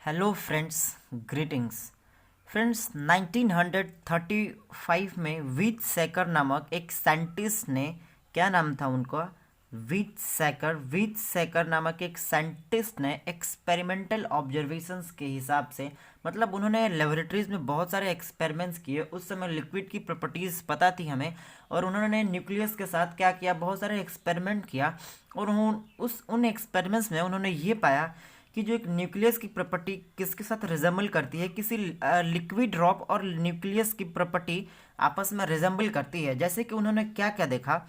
Hello friends, greetings. Friends, 1935 में वीटसेकर नामक एक साइंटिस्ट ने, क्या नाम था उनका, वीटसेकर नामक एक साइंटिस्ट ने एक्सपेरिमेंटल ऑब्जर्वेशंस के हिसाब से, मतलब उन्होंने लेबोरेटरीज में बहुत सारे एक्सपेरिमेंट्स किए। उस समय लिक्विड की प्रॉपर्टीज़ पता थी हमें, और उन्होंने न्यूक्लियस के साथ क्या किया, बहुत सारे एक्सपेरिमेंट किया। और उन एक्सपेरिमेंट्स में उन्होंने ये पाया कि जो एक न्यूक्लियस की प्रॉपर्टी किसके साथ रिजेंबल करती है, किसी लिक्विड ड्रॉप और न्यूक्लियस की प्रॉपर्टी आपस में रिजेंबल करती है। जैसे कि उन्होंने क्या क्या देखा,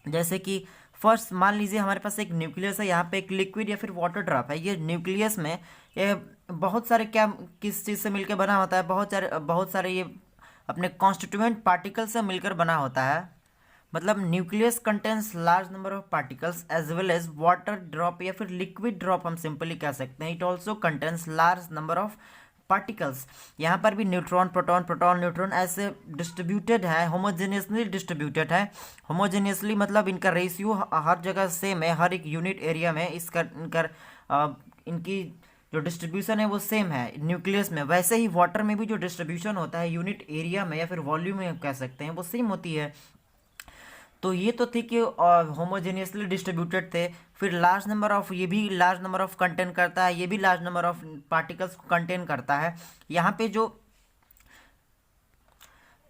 जैसे कि फर्स्ट मान लीजिए हमारे पास एक न्यूक्लियस है, यहाँ पे एक लिक्विड या फिर वाटर ड्रॉप है। ये न्यूक्लियस में ये बहुत सारे क्या किस चीज़ से मिलकर बना होता है, बहुत सारे ये अपने कॉन्स्टिट्यूएंट पार्टिकल से मिलकर बना होता है। मतलब nucleus contains large number of particles as well as water drop या फिर लिक्विड ड्रॉप हम सिंपली कह सकते हैं। It also contains large number of particles. यहाँ पर भी न्यूट्रॉन, प्रोटॉन, प्रोटॉन, न्यूट्रॉन ऐसे डिस्ट्रीब्यूटेड है, होमोजेनियसली डिस्ट्रीब्यूटेड है। होमोजेनियसली मतलब इनका रेशियो हर जगह सेम है, हर एक यूनिट एरिया में इनकी जो डिस्ट्रीब्यूशन है वो सेम है न्यूक्लियस में। वैसे ही वाटर में भी जो डिस्ट्रीब्यूशन होता है यूनिट एरिया में या फिर वॉल्यूम में कह सकते हैं, वो सेम होती है। तो ये तो थी कि होमोजेनियसली डिस्ट्रीब्यूटेड थे। फिर लार्ज नंबर ऑफ, ये भी लार्ज नंबर ऑफ कंटेन करता है, ये भी लार्ज नंबर ऑफ पार्टिकल्स को कंटेन करता है। यहाँ पे जो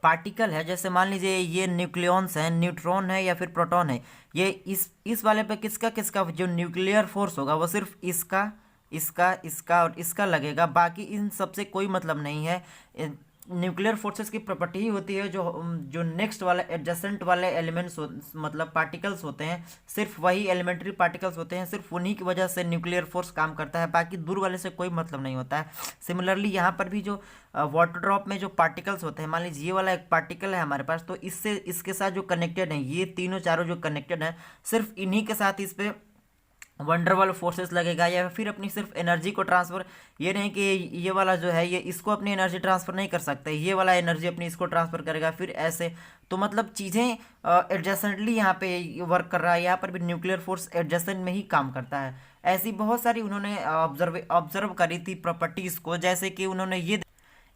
पार्टिकल है, जैसे मान लीजिए ये न्यूक्लियॉन्स हैं, न्यूट्रॉन है या फिर प्रोटॉन है, ये इस वाले पे किसका किसका जो न्यूक्लियर फोर्स होगा वो सिर्फ इसका इसका इसका और इसका लगेगा, बाकी इन सबसे कोई मतलब नहीं है। न्यूक्लियर फोर्सेस की प्रॉपर्टी ही होती है जो जो नेक्स्ट वाले एडजेसेंट वाले एलिमेंट्स मतलब पार्टिकल्स होते हैं, सिर्फ वही एलिमेंट्री पार्टिकल्स होते हैं, सिर्फ उन्हीं की वजह से न्यूक्लियर फोर्स काम करता है, बाकी दूर वाले से कोई मतलब नहीं होता है। सिमिलरली यहाँ पर भी जो वाटर ड्रॉप में जो पार्टिकल्स होते हैं, मान लीजिए ये वाला एक पार्टिकल है हमारे पास, तो इससे इसके साथ जो कनेक्टेड है, ये तीनों चारों जो कनेक्टेड है, सिर्फ इन्हीं के साथ इस पर वंडरवल फोर्सेस लगेगा, या फिर अपनी सिर्फ एनर्जी को ट्रांसफर, ये नहीं कि ये वाला जो है ये इसको अपनी एनर्जी ट्रांसफर नहीं कर सकते, ये वाला एनर्जी अपनी इसको ट्रांसफर करेगा, फिर ऐसे। तो मतलब चीज़ें एडजेसेंटली यहाँ पे वर्क कर रहा है, यहाँ पर भी न्यूक्लियर फोर्स एडजेसेंट में ही काम करता है। ऐसी बहुत सारी उन्होंने ऑब्जर्व करी थी प्रॉपर्टीज़ को, जैसे कि उन्होंने ये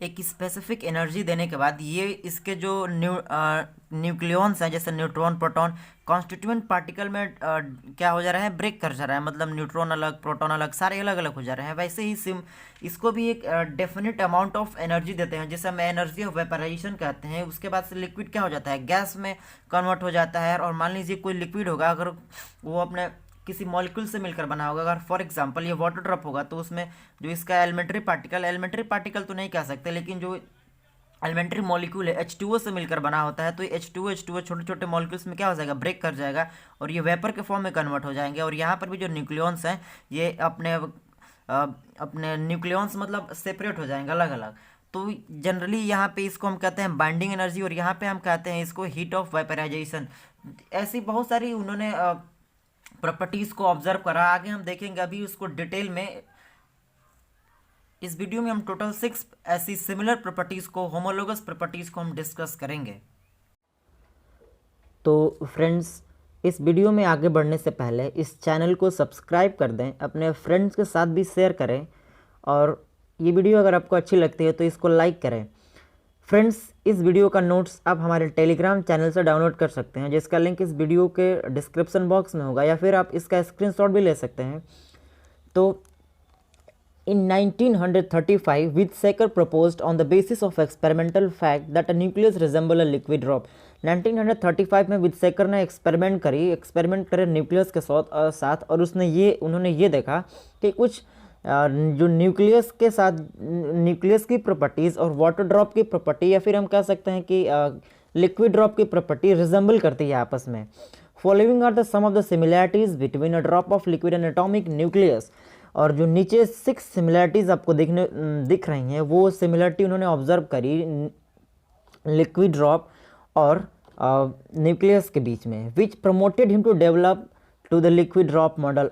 एक स्पेसिफिक एनर्जी देने के बाद ये इसके जो न्यूक्लियॉन्स हैं, जैसे न्यूट्रॉन, प्रोटॉन, कॉन्स्टिट्यूएंट पार्टिकल में क्या हो जा रहा है, ब्रेक कर जा रहा है, मतलब न्यूट्रॉन अलग, प्रोटॉन अलग, सारे अलग अलग हो जा रहे हैं। वैसे ही इसको भी एक डेफिनेट अमाउंट ऑफ एनर्जी देते हैं, जिसे हम एनर्जी ऑफ वेपराइजेशन कहते हैं। उसके बाद से लिक्विड क्या हो जाता है, गैस में कन्वर्ट हो जाता है। और मान लीजिए कोई लिक्विड होगा, अगर वो अपने किसी मॉलिक्यूल से मिलकर बना होगा, अगर फॉर एग्जांपल ये वाटर ड्रॉप होगा, तो उसमें जो इसका एलिमेंट्री पार्टिकल तो नहीं कह सकते, लेकिन जो एलिमेंट्री मॉलिक्यूल है H2O से मिलकर बना होता है, तो ये H2O छोटे छोटे मॉलिक्यूल्स में क्या हो जाएगा, ब्रेक कर जाएगा और ये वेपर के फॉर्म में कन्वर्ट हो जाएंगे। और यहाँ पर भी जो न्यूक्लियॉन्स हैं, ये अपने न्यूक्लियॉन्स मतलब सेपरेट हो जाएंगे, अलग अलग। तो जनरली यहाँ पे इसको हम कहते हैं बाइंडिंग एनर्जी, और यहाँ पे हम कहते हैं इसको हीट ऑफ वेपराइजेशन। ऐसी बहुत सारी उन्होंने प्रॉपर्टीज को ऑब्जर्व करा। आगे हम देखेंगे अभी उसको डिटेल में। इस वीडियो में हम टोटल 6 ऐसी सिमिलर प्रॉपर्टीज को, होमोलोगस प्रॉपर्टीज को हम डिस्कस करेंगे। तो फ्रेंड्स, इस वीडियो में आगे बढ़ने से पहले इस चैनल को सब्सक्राइब कर दें, अपने फ्रेंड्स के साथ भी शेयर करें, और ये वीडियो अगर आपको अच्छी लगती है तो इसको लाइक करें। फ्रेंड्स, इस वीडियो का नोट्स आप हमारे टेलीग्राम चैनल से डाउनलोड कर सकते हैं, जिसका लिंक इस वीडियो के डिस्क्रिप्शन बॉक्स में होगा, या फिर आप इसका स्क्रीनशॉट भी ले सकते हैं। तो इन 1935 Weizsäcker proposed on the basis of experimental fact that a nucleus resemble a liquid drop। 1935 में वित्सेकर ने एक्सपेरिमेंट करे न्यूक्लियस के साथ, और उन्होंने ये देखा कि कुछ जो न्यूक्लियस के साथ, न्यूक्लियस की प्रॉपर्टीज़ और वाटर ड्रॉप की प्रॉपर्टी, या फिर हम कह सकते हैं कि लिक्विड ड्रॉप की प्रॉपर्टी रिजेंबल करती है आपस में। Following are the some of the similarities between a drop of liquid and atomic nucleus. और जो नीचे 6 सिमिलैरिटीज़ आपको दिख रही हैं, वो सिमिलरिटी उन्होंने ऑब्जर्व करी लिक्विड ड्रॉप और न्यूक्लियस के बीच में, which promoted him to develop to the liquid drop model.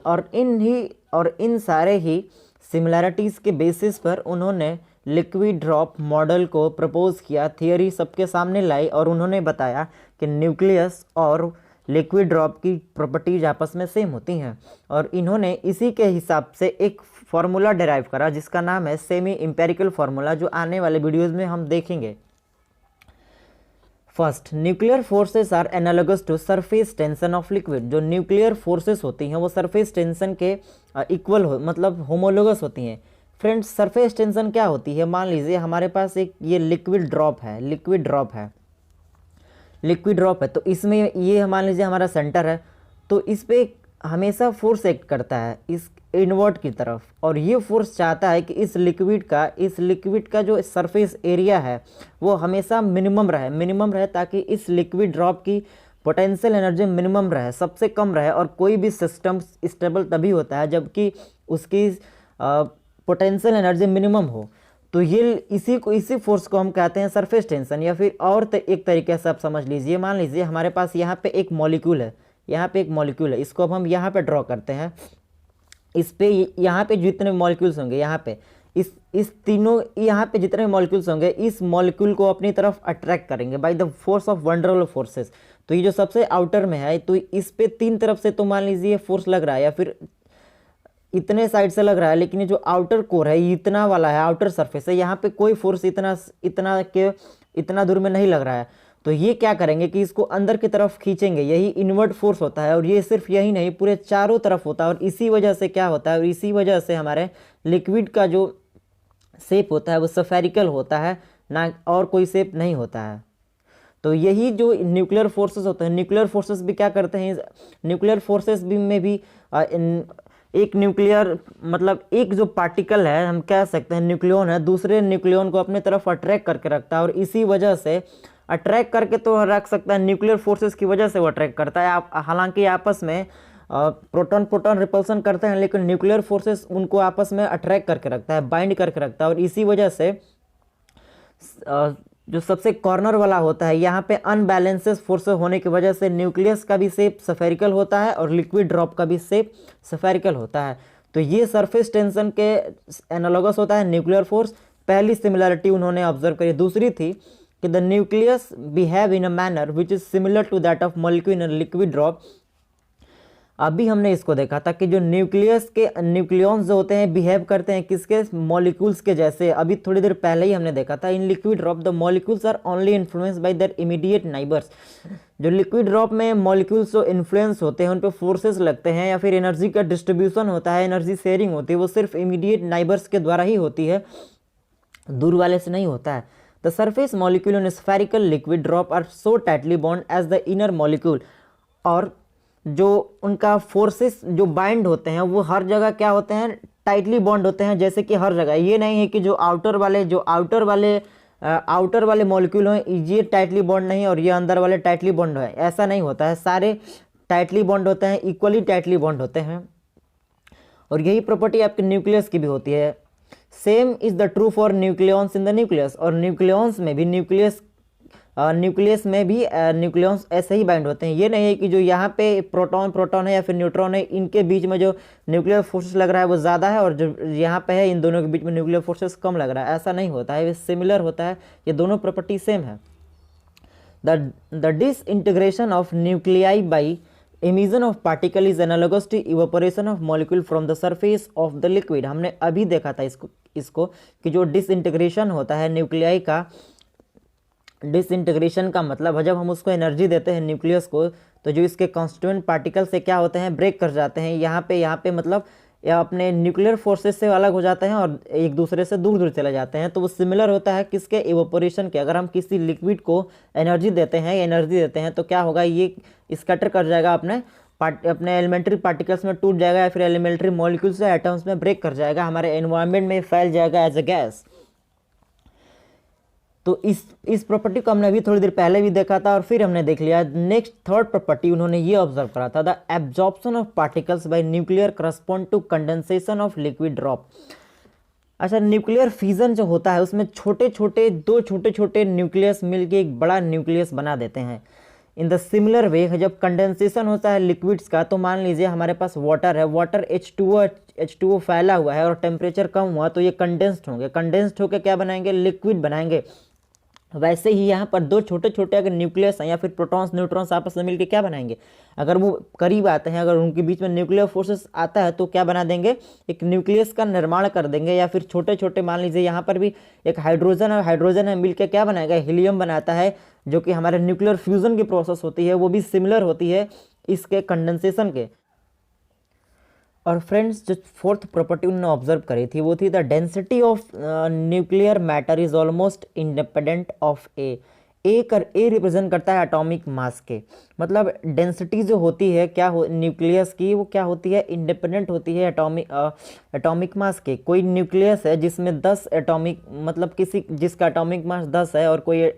और इन सारे ही सिमिलैरिटीज़ के बेसिस पर उन्होंने लिक्विड ड्रॉप मॉडल को प्रपोज किया, थियरी सबके सामने लाई, और उन्होंने बताया कि न्यूक्लियस और लिक्विड ड्रॉप की प्रॉपर्टीज आपस में सेम होती हैं। और इन्होंने इसी के हिसाब से एक फार्मूला डिराइव करा जिसका नाम है सेमी इंपेरिकल फार्मूला, जो आने वाले वीडियोज़ में हम देखेंगे। First, nuclear forces are analogous to surface tension of liquid. जो न्यूक्लियर फोर्सेस होती हैं वो सरफेस टेंशन के इक्वल हो, मतलब होमोलोगस होती हैं। फ्रेंड्स, सरफेस टेंशन क्या होती है? मान लीजिए हमारे पास एक ये लिक्विड ड्रॉप है, तो इसमें ये मान लीजिए हमारा सेंटर है, तो इस पर हमेशा फोर्स एक्ट करता है इस इनवर्ट की तरफ, और ये फोर्स चाहता है कि इस लिक्विड का जो सरफेस एरिया है वो हमेशा मिनिमम रहे ताकि इस लिक्विड ड्रॉप की पोटेंशियल एनर्जी मिनिमम रहे, सबसे कम रहे। और कोई भी सिस्टम स्टेबल तभी होता है जबकि उसकी पोटेंशियल एनर्जी मिनिमम हो। तो ये इसी फोर्स को हम कहते हैं सरफेस टेंशन। या फिर और एक तरीके से आप समझ लीजिए, मान लीजिए हमारे पास यहाँ पे एक मॉलिक्यूल है, इसको अब हम यहाँ पे ड्रॉ करते हैं। इस पे यहाँ पे जितने मॉलिक्यूल्स होंगे, इस तीनों यहाँ पे जितने मॉलिक्यूल्स होंगे, इस मॉलिक्यूल को अपनी तरफ अट्रैक्ट करेंगे by the force of one डर फोर्सेस। तो ये जो सबसे आउटर में है, तो इस पे तीन तरफ से तो मान लीजिए फोर्स लग रहा है, या फिर इतने साइड से लग रहा है, लेकिन ये जो आउटर कोर है, ये इतना वाला है, आउटर सरफेस है, यहाँ पे कोई फोर्स इतना दूर में नहीं लग रहा है। तो ये क्या करेंगे कि इसको अंदर की तरफ खींचेंगे, यही इनवर्ट फोर्स होता है। और ये सिर्फ यही नहीं, पूरे चारों तरफ होता है। और इसी वजह से क्या होता है, और इसी वजह से हमारे लिक्विड का जो शेप होता है वो स्फेरिकल होता है, ना और कोई शेप नहीं होता है। तो यही जो न्यूक्लियर फोर्सेस होते हैं, न्यूक्लियर फोर्सेस भी क्या करते हैं, न्यूक्लियर फोर्सेस भी में भी एक न्यूक्लियर मतलब एक जो पार्टिकल है, हम कह सकते हैं न्यूक्लियन है, दूसरे न्यूक्लियन को अपने तरफ अट्रैक्ट करके रखता है। और इसी वजह से अट्रैक्ट करके तो रख सकता है, न्यूक्लियर फोर्सेस की वजह से वो अट्रैक्ट करता है। हालांकि आपस में प्रोटॉन रिपल्सन करते हैं, लेकिन न्यूक्लियर फोर्सेस उनको आपस में अट्रैक्ट करके रखता है, बाइंड करके रखता है। और इसी वजह से जो सबसे कॉर्नर वाला होता है, यहाँ पे अनबैलेंसेस फोर्स होने की वजह से न्यूक्लियस का भी शेप स्फेरिकल होता है और लिक्विड ड्रॉप का भी शेप स्फेरिकल होता है। तो ये सरफेस टेंशन के एनालॉगस होता है न्यूक्लियर फोर्स। पहली सिमिलरिटी उन्होंने ऑब्जर्व करी। दूसरी थी कि the nucleus behave in a manner which is similar to that of molecule in liquid drop. अभी हमने इसको देखा था कि जो न्यूक्लियॉन्स जो होते हैं बिहेव करते हैं किसके, मॉलिक्यूल्स के जैसे। अभी थोड़ी देर पहले ही हमने देखा था in liquid drop the molecules are only influenced by their immediate neighbours. जो लिक्विड ड्रॉप में मॉलिक्यूल्स जो इन्फ्लुएंस होते हैं, उन पर फोर्सेस लगते हैं या फिर एनर्जी का डिस्ट्रीब्यूशन होता है, एनर्जी शेयरिंग होती है, वो सिर्फ इमीडिएट नाइबर्स के द्वारा ही होती है, दूर वाले से नहीं होता है। The surface molecule in spherical liquid drop are so tightly bond as the inner molecule. और जो उनका फोर्सेस जो बाइंड होते हैं वो हर जगह क्या होते हैं, टाइटली बॉन्ड होते हैं, जैसे कि हर जगह। ये नहीं है कि जो आउटर वाले मॉलिक्यूल हैं ये टाइटली बॉन्ड नहीं और ये अंदर वाले टाइटली बॉन्ड है, ऐसा नहीं होता है। सारे टाइटली बॉन्ड होते हैं, इक्वली टाइटली बॉन्ड होते हैं। और यही प्रॉपर्टी आपके न्यूक्लियस की भी होती है। Same is the true for nucleons in the nucleus. और न्यूक्लियॉन्स में भी न्यूक्लियॉन्स ऐसे ही बाइंड होते हैं। ये नहीं है कि जो यहाँ पे प्रोटॉन है या फिर न्यूट्रॉन है, इनके बीच में जो न्यूक्लियर फोर्सेस लग रहा है वो ज़्यादा है, और जो यहाँ पे है इन दोनों के बीच में न्यूक्लियर फोर्सेस कम लग रहा है, ऐसा नहीं होता है। ये सिमिलर होता है, ये दोनों प्रॉपर्टी सेम है। The disintegration of nuclei by emission of particle is analogous to evaporation of molecule from the surface of the liquid। हमने अभी देखा था इसको कि जो डिसइंटीग्रेशन होता है न्यूक्लियाई का, डिसइंटीग्रेशन का मतलब है जब हम उसको एनर्जी देते हैं न्यूक्लियस को, तो जो इसके कॉन्स्टिट्यूएंट पार्टिकल से क्या होते हैं, ब्रेक कर जाते हैं। यहाँ पे मतलब या अपने न्यूक्लियर फोर्सेस से अलग हो जाते हैं और एक दूसरे से दूर दूर चले जाते हैं। तो वो सिमिलर होता है किसके, इवेपोरेशन के। अगर हम किसी लिक्विड को एनर्जी देते हैं तो क्या होगा, ये स्कैटर कर जाएगा, अपने एलिमेंट्री पार्टिकल्स में टूट जाएगा, या फिर एलिमेंट्री मॉलिक्यूल्स या एटम्स में ब्रेक कर जाएगा, हमारे एनवायरनमेंट में फैल जाएगा एज अ गैस। तो इस प्रॉपर्टी को हमने अभी थोड़ी देर पहले भी देखा था और फिर हमने देख लिया। नेक्स्ट थर्ड प्रॉपर्टी उन्होंने ये ऑब्जर्व करा था, the absorption of particles by nuclear correspond to condensation of liquid drop. अच्छा, न्यूक्लियर फिजन जो होता है उसमें दो छोटे छोटे न्यूक्लियस मिलके एक बड़ा न्यूक्लियस बना देते हैं। इन द सिमिलर वे जब कंडेंसेशन होता है लिक्विड्स का, तो मान लीजिए हमारे पास वाटर है, वाटर H2O फैला हुआ है और टेम्परेचर कम हुआ तो ये कंडेंस्ड होंगे, कंडेंस्ड होकर क्या बनाएंगे, लिक्विड बनाएंगे। वैसे ही यहाँ पर दो छोटे छोटे अगर न्यूक्लियस हैं या फिर प्रोटॉन्स न्यूट्रॉन्स आपस में मिलकर क्या बनाएंगे, अगर वो करीब आते हैं, अगर उनके बीच में न्यूक्लियर फोर्सेस आता है तो क्या बना देंगे, एक न्यूक्लियस का निर्माण कर देंगे। या फिर छोटे छोटे मान लीजिए यहाँ पर भी एक हाइड्रोजन और हाइड्रोजन है मिलकर क्या बनाएगा, हीलियम बनाता है, जो कि हमारे न्यूक्लियर फ्यूजन की प्रोसेस होती है वो भी सिमिलर होती है इसके कंडेंसेशन के। और फ्रेंड्स जो फोर्थ प्रॉपर्टी उन्होंने ऑब्जर्व करी थी वो थी the density of nuclear matter is almost independent of A represent करता है एटॉमिक मास के, मतलब डेंसिटी जो होती है क्या हो न्यूक्लियस की, वो क्या होती है, इंडिपेंडेंट होती है एटॉमिक मास के। कोई न्यूक्लियस है जिसमें 10 एटॉमिक, मतलब किसी जिसका एटॉमिक मास 10 है, और कोई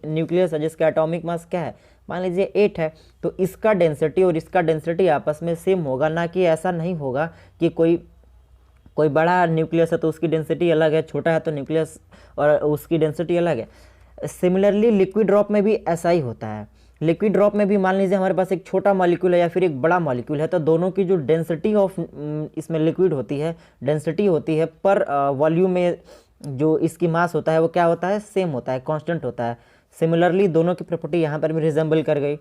न्यूक्लियस है जिसका एटॉमिक मास क्या है, मान लीजिए 8 है, तो इसका डेंसिटी और इसका डेंसिटी आपस में सेम होगा, ना कि ऐसा नहीं होगा कि कोई बड़ा न्यूक्लियस है तो उसकी डेंसिटी अलग है, छोटा है तो न्यूक्लियस और उसकी डेंसिटी अलग है। सिमिलरली लिक्विड ड्रॉप में भी ऐसा ही होता है। लिक्विड ड्रॉप में भी मान लीजिए हमारे पास एक छोटा मॉलिक्यूल है या फिर एक बड़ा मॉलिक्यूल है, तो दोनों की जो डेंसिटी ऑफ इसमें लिक्विड होती है, डेंसिटी होती है पर वॉल्यूम में जो इसकी मास होता है वो क्या होता है, सेम होता है, कांस्टेंट होता है। सिमिलरली दोनों की प्रॉपर्टी यहाँ पर भी रिजेंबल कर गई।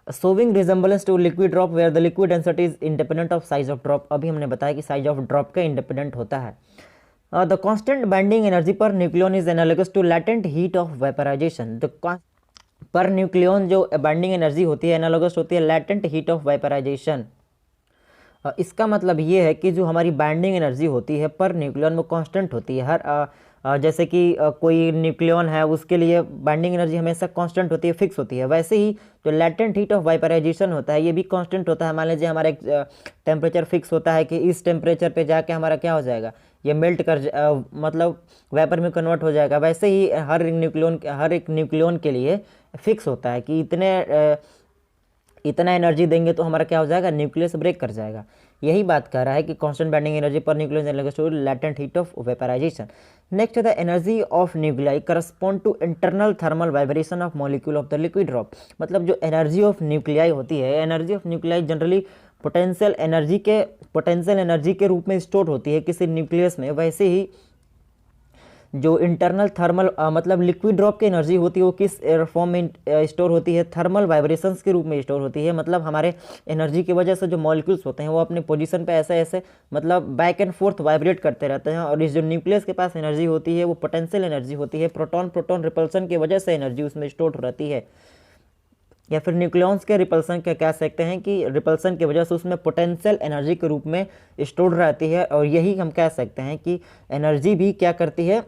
Showing resemblance to liquid drop where the liquid density is independent of size of drop. अभी हमने बताया कि साइज ऑफ ड्रॉप का इंडिपेंडेंट होता है। The constant binding energy per nucleon is analogous to latent heat of vaporisation. Per nucleon जो binding energy होती है एनालोगस होती है लैटेंट हीट ऑफ वेपराइजेशन। इसका मतलब ये है कि जो हमारी बाइंडिंग एनर्जी होती है पर न्यूक्लियन वो कांस्टेंट होती है। जैसे कि कोई न्यूक्लियन है उसके लिए बाइंडिंग एनर्जी हमेशा कांस्टेंट होती है, फिक्स होती है। वैसे ही जो लैटेंट हीट ऑफ वाइपराइजेशन होता है ये भी कांस्टेंट होता है। मान लीजिए हमारा एक टेम्परेचर फिक्स होता है कि इस टेम्परेचर पे जाके हमारा क्या हो जाएगा, ये मेल्ट मतलब वेपर में कन्वर्ट हो जाएगा। वैसे ही हर एक न्यूक्लियन के लिए फिक्स होता है कि इतना एनर्जी देंगे तो हमारा क्या हो जाएगा, न्यूक्लियस ब्रेक कर जाएगा। यही बात कर रहा है कि कांस्टेंट बाइंडिंग एनर्जी पर nucleus latent heat of vaporization. Next है the energy of nuclei correspond to internal thermal vibration of molecule of the liquid drop. मतलब जो एनर्जी ऑफ न्यूक्लियाई होती है, energy of nuclei generally potential energy के रूप में store होती है किसी न्यूक्लियस में। वैसे ही जो इंटरनल थर्मल मतलब लिक्विड ड्रॉप की एनर्जी होती है वो किस फॉर्म में स्टोर होती है, थर्मल वाइब्रेशंस के रूप में स्टोर होती है। मतलब हमारे एनर्जी की वजह से जो मॉलिक्यूल्स होते हैं वो अपने पोजीशन पे ऐसे मतलब बैक एंड फोर्थ वाइब्रेट करते रहते हैं। और इस जो न्यूक्लियस के पास एनर्जी होती है वो पोटेंशियल एनर्जी होती है, प्रोटॉन रिपल्सन की वजह से एनर्जी उसमें स्टोर हो रहती है। या फिर न्यूक्लियॉन्स के रिपल्सन के कह सकते हैं कि रिपल्सन की वजह से उसमें पोटेंशियल एनर्जी के रूप में स्टोर रहती है। और यही हम कह सकते हैं कि एनर्जी भी क्या करती है,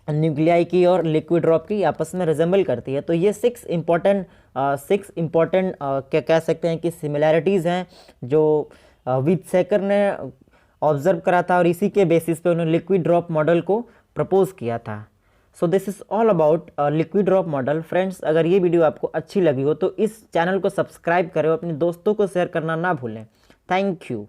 न्यूक्लियाई की और लिक्विड ड्रॉप की आपस में रिजेंबल करती है। तो ये 6 इम्पॉर्टेंट क्या कह सकते हैं कि सिमिलैरिटीज़ हैं जो वित्सेकर ने ऑब्जर्व करा था और इसी के बेसिस पे उन्होंने लिक्विड ड्रॉप मॉडल को प्रपोज किया था। So this is all about liquid drop model. Friends, अगर ये वीडियो आपको अच्छी लगी हो तो इस चैनल को सब्सक्राइब करें और अपने दोस्तों को शेयर करना ना भूलें। Thank you.